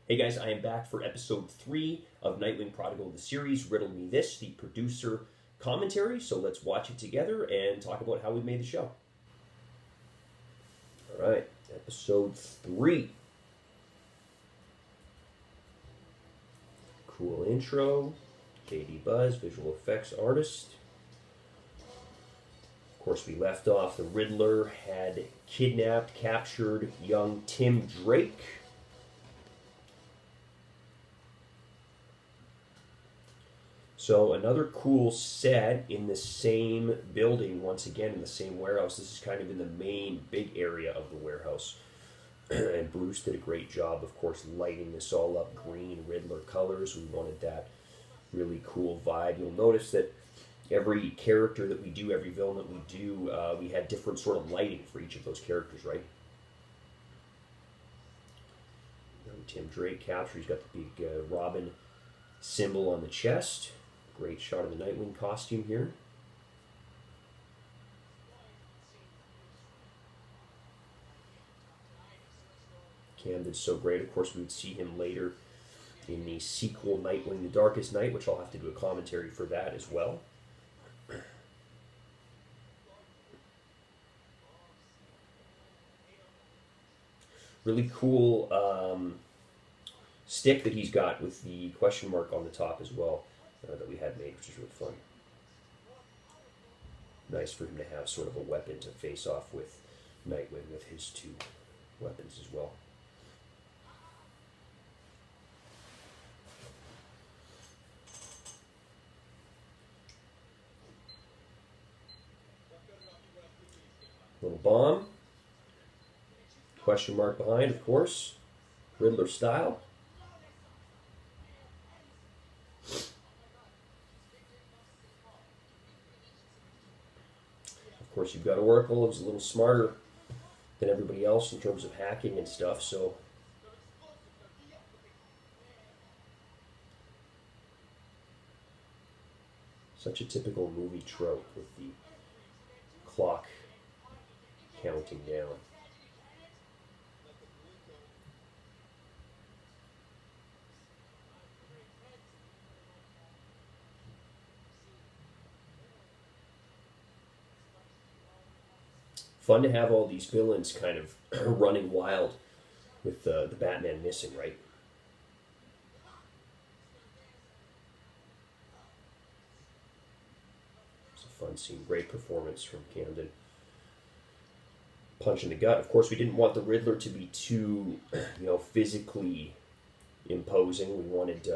Hey guys, I am back for episode 3 of Nightwing Prodigal, the series Riddle Me This, the producer commentary. So let's watch it together and talk about how we made the show. All right, episode 3. Cool intro. JD Buzz, visual effects artist. Of course, we left off the Riddler had captured young Tim Drake. So another cool set in the same building, once again in the same warehouse. This is kind of in the main big area of the warehouse. And Bruce did a great job, of course, lighting this all up green Riddler colors. We wanted that really cool vibe. You'll notice that every character that we do, every villain that we do, we had different sort of lighting for each of those characters, right? Tim Drake capture, he's got the big Robin symbol on the chest. Great shot of the Nightwing costume here. Cam did so great. Of course, we would see him later in the sequel Nightwing The Darkest Night, which I'll have to do a commentary for that as well. Really cool stick that he's got with the question mark on the top as well that we had made, which is really fun. Nice for him to have sort of a weapon to face off with Nightwing with his two weapons as well. Little bomb. Question mark behind, of course. Riddler style. Of course, you've got Oracle, who's a little smarter than everybody else in terms of hacking and stuff, so such a typical movie trope with the clock counting down. Fun to have all these villains kind of running wild with the Batman missing, right? It's a fun scene. Great performance from Camden. Punch in the gut. Of course, we didn't want the Riddler to be too, physically imposing. We wanted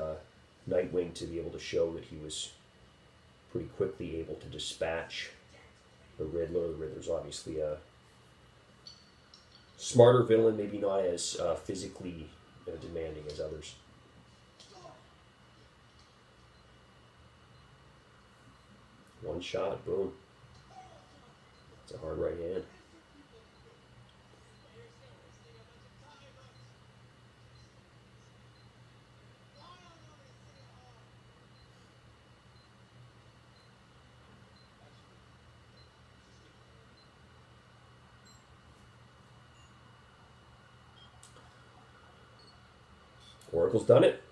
Nightwing to be able to show that he was pretty quickly able to dispatch the Riddler. The Riddler's obviously a smarter villain, maybe not as physically demanding as others. One shot, boom. It's a hard right hand. Oracle's done it.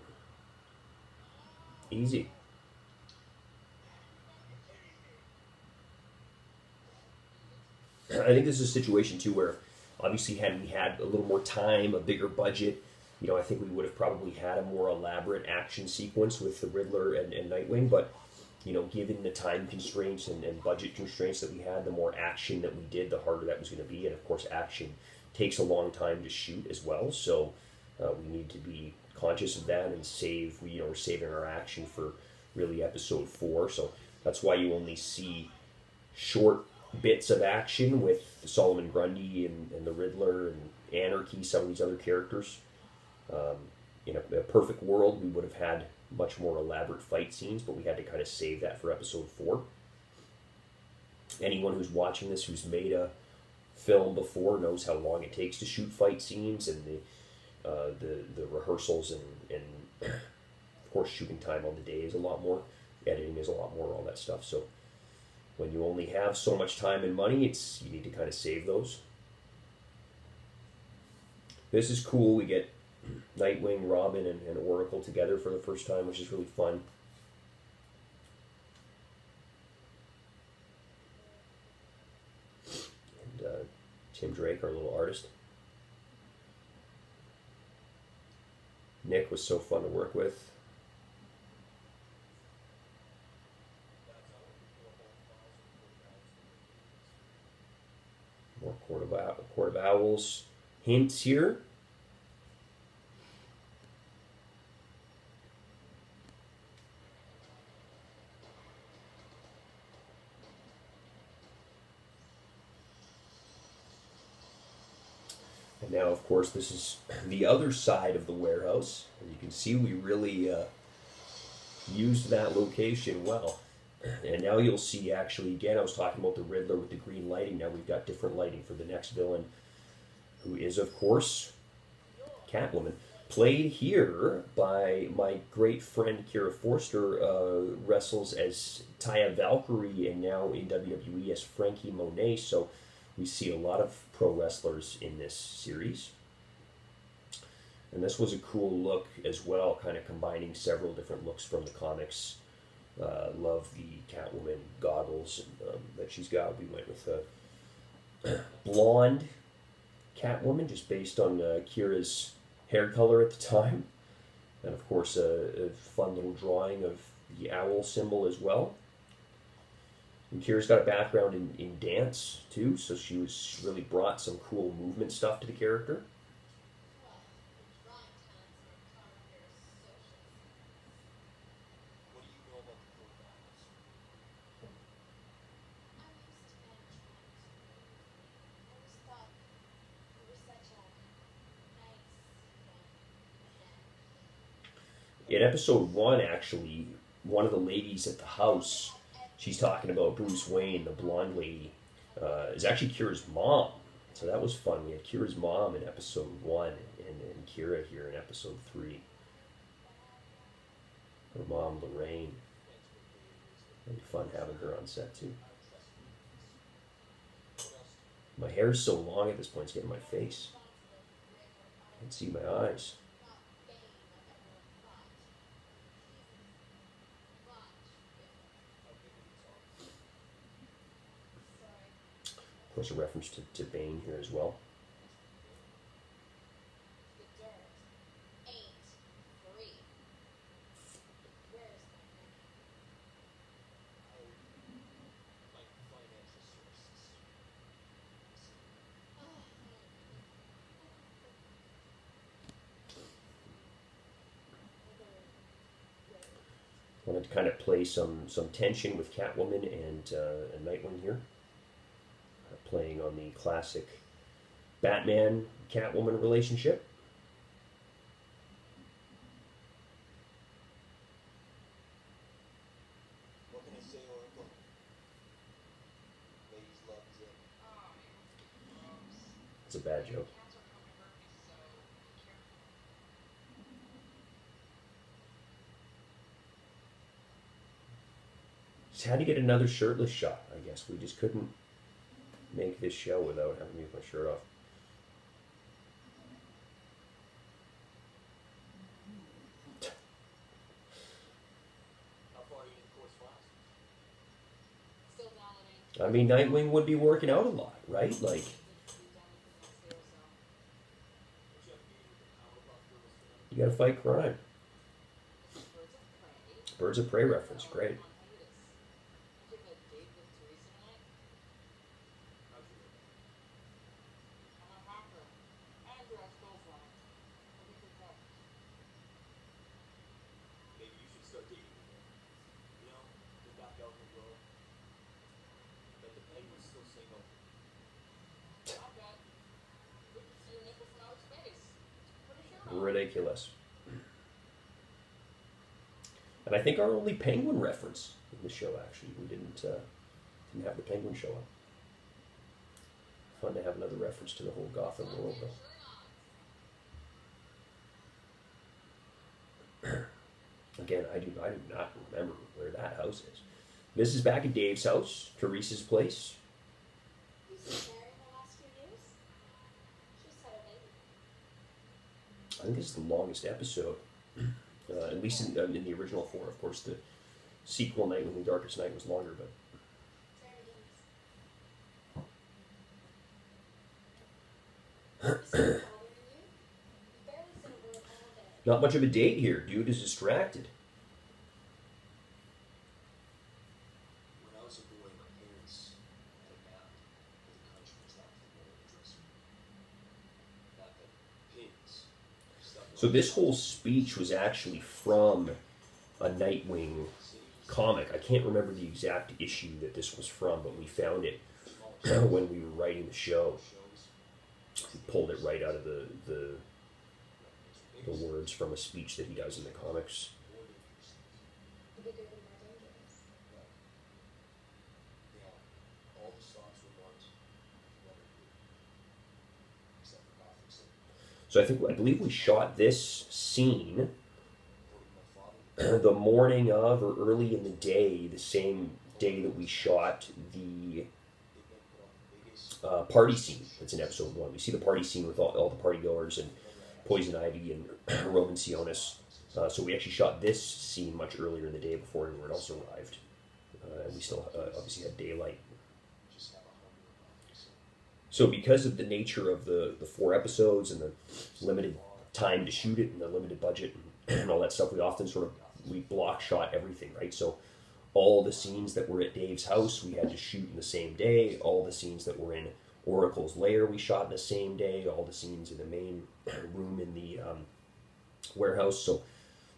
Easy. I think this is a situation too where obviously had we had a little more time, a bigger budget, I think we would have probably had a more elaborate action sequence with the Riddler and Nightwing, but given the time constraints and budget constraints that we had, the more action that we did, the harder that was going to be. And of course, action takes a long time to shoot as well, so we need to be conscious of that and save. We're saving our action for really episode 4, so that's why you only see short bits of action with Solomon Grundy and the Riddler and Anarchy, some of these other characters. In a perfect world, we would have had much more elaborate fight scenes, but we had to kind of save that for episode 4. Anyone who's watching this who's made a film before knows how long it takes to shoot fight scenes and the rehearsals and of course shooting time on the day is a lot more, editing is a lot more, all that stuff. So when you only have so much time and money, you need to kind of save those. This is cool. We get Nightwing, Robin, and Oracle together for the first time, which is really fun. And Tim Drake, our little artist. Nick was so fun to work with. More Court of Owls hints here. And now, of course, this is the other side of the warehouse. As you can see, we really used that location well. And now you'll see, actually, again, I was talking about the Riddler with the green lighting. Now we've got different lighting for the next villain, who is, of course, Catwoman. Played here by my great friend Kira Forster, wrestles as Taya Valkyrie, and now in WWE as Frankie Monet. So we see a lot of pro wrestlers in this series. And this was a cool look as well, kind of combining several different looks from the comics. Love the Catwoman goggles that she's got. We went with a blonde Catwoman, just based on Kira's hair color at the time. And of course, a fun little drawing of the owl symbol as well. And Kira's got a background in dance too, so she really brought some cool movement stuff to the character. In episode 1, actually, one of the ladies at the house, she's talking about Bruce Wayne, the blonde lady, is actually Kira's mom. So that was fun. We had Kira's mom in episode 1 and Kira here in episode 3. Her mom, Lorraine. It'll be fun having her on set too. My hair's so long at this point, it's getting in my face. I can see my eyes. Of course, a reference to Bane here as well. Wanted to kind of play some tension with Catwoman and Nightwing here. Playing on the classic Batman-Catwoman relationship. What can I say, Oracle? Ladies love it. It's a bad joke. Just had to get another shirtless shot, I guess. We just couldn't make this show without having me with my shirt off. How far are you in course class? Still down I mean, Nightwing would be working out a lot, right? Like, you gotta fight crime. Birds of Prey reference, great. Maybe you should start dating again. You know, the Doc Elton girl. But the Penguin's still single. Not bad. We can see your nipple from outer space. Put a shirt on. Ridiculous. And I think our only Penguin reference in the show, actually. We didn't have the Penguin show up. Fun to have another reference to the whole Gotham world, though. Again, I do not remember where that house is. This is back at Dave's house, Teresa's place. You've been married the last few years? She's had a baby. I think this is the longest episode, at least in the original 4. Of course, the sequel, Nightwing: The Darkest Night, was longer, but Is he bothering you? You barely said a word all day. not much of a date here. Dude is distracted. When I was a boy, my parents had a map of the country trapped in the dresser. Not the pins. So this whole speech was actually from a Nightwing comic. I can't remember the exact issue that this was from, but we found it when we were writing the show. We pulled it right out of the words from a speech that he does in the comics. The bigger, the more dangerous. Yeah, all the stops were marked letter U, except for Gotham City. So I believe we shot this scene According to my father, the morning of or early in the day, the same day that we shot the they've been put on the biggest party scene that's in episode 1. We see the party scene with all the party goers and Poison Ivy and Roman Sionis. So we actually shot this scene much earlier in the day before everyone else arrived. And we still obviously had daylight. just have 100 copies. So because of the nature of the 4 episodes and the limited time to shoot it and the limited budget and all that stuff, we block shot everything, right? So all the scenes that were at Dave's house, we had to shoot in the same day. All the scenes that were in Oracle's lair, we shot in the same day. All the scenes in the main room in the warehouse. So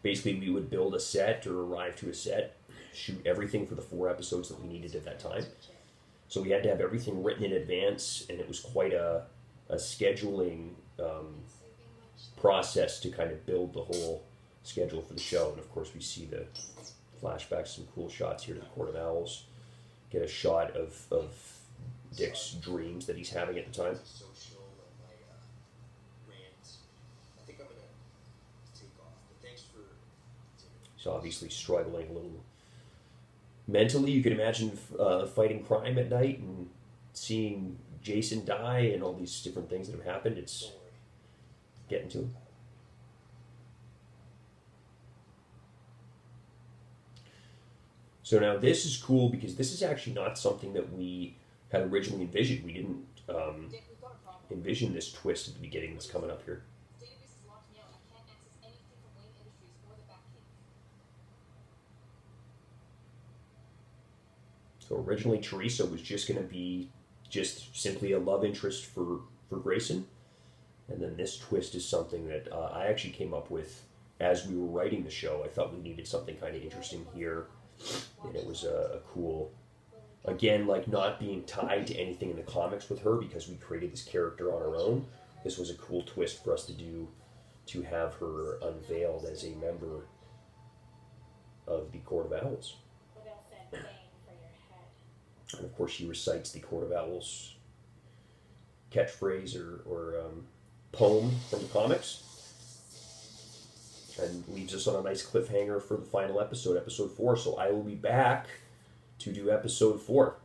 basically, we would build a set or arrive to a set, shoot everything for the 4 episodes that we needed at that time. So we had to have everything written in advance, and it was quite a scheduling process to kind of build the whole schedule for the show. And of course, we see the flashbacks, some cool shots here to the Court of Owls. Get a shot of Dick's dreams that he's having at the time. Social and my rant. I think I'm gonna take off, but thanks for continuing. He's obviously struggling a little mentally. You can imagine fighting crime at night and seeing Jason die and all these different things that have happened. It's Don't worry. getting to him. So now this is cool because this is actually not something that we had originally envisioned. We didn't Dick, we've got a problem. envision this twist at the beginning that's coming up here. Database is locked me out. I can't access anything from Wayne Industries or the Batcave. So originally Teresa was just going to be just simply a love interest for Grayson. And then this twist is something that I actually came up with as we were writing the show. I thought we needed something kind of interesting here. And it was a cool, again, like not being tied to anything in the comics with her because we created this character on our own. This was a cool twist for us to do, to have her unveiled as a member of the Court of Owls. What else said bang for your head? And of course, she recites the Court of Owls catchphrase or poem from the comics, and leaves us on a nice cliffhanger for the final episode, episode 4. So I will be back to do episode 4.